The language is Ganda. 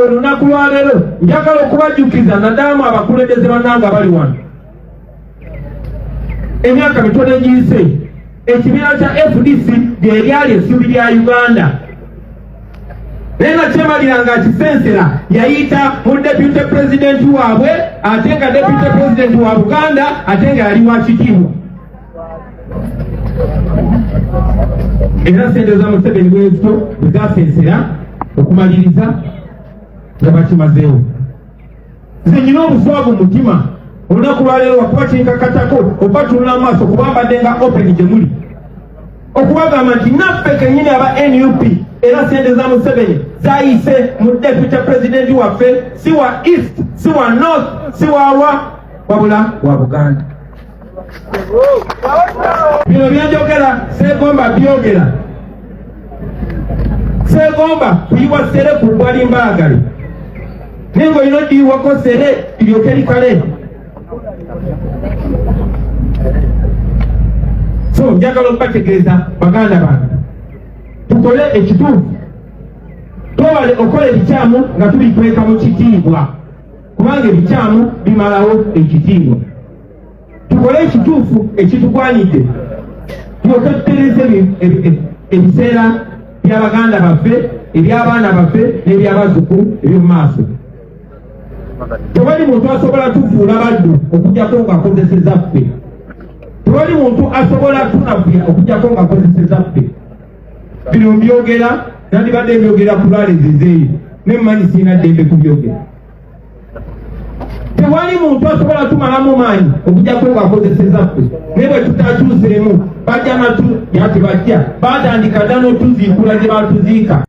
olunaku lwa leero njagala okubajjukiza naddala abakulembeze bannange abali wano. Emyaka mitono egiyise ekibiina kya FDC lye lyali essuubi lya Uganda. Naye nga kyemalira nga kisensera yayita mu deputy president waabwe ate nga deputy president wa Buganda ate nga yali wa kitiibwa. Era ssente za Museveni bwezito bwe zasensera okumaliriza nga bakimazeewo. Nze nyina obuswavu mu mutima olunaku lwaleero wakuba kinkakatako oba tunula mu maaso kuba mbadde nga open gye muli okubagamba nti naffe kennyini aba NUP era ssente za Museveni zayise mu deputy president waffe si wa east si wa north si wa wabula wa Buganda. Bino byenjogera seegomba byogera, seegomba kuyiwa sere ku bwali mbaagale naye ng'olina oddiyiwako sere liryoke likale. So njagala okubategeeza baganda bange tukole ekituufu, twewale okola ebikyamu nga tubikweka mu kitiibwa kubanga ebikyamu bimalawo ekitiibwa. Tukole ekituufu ekitugwanidde tulyoke tutereze ebiseera by'abaganda baffe eby'abaana baffe n'ebyabazzukulu eby'omu maaso. Tewali muntu asobola tufuula baddu okugjako ng'akozeseza ffe. Tewali muntu asobola tunafuya okugjako ng'akozeseza ffe. Bino mbyogera nandibadde mbyogera ku lwalezezeeyo ne mmanyi sirina ddembe kubyogera. Tewali muntu asobola tumalamu maanyi okugjako ng'akozeseza ffe. Naye bwe tutakyuseemu bajja natu yati bajja batandika dda n'otuziikula gye batuziika.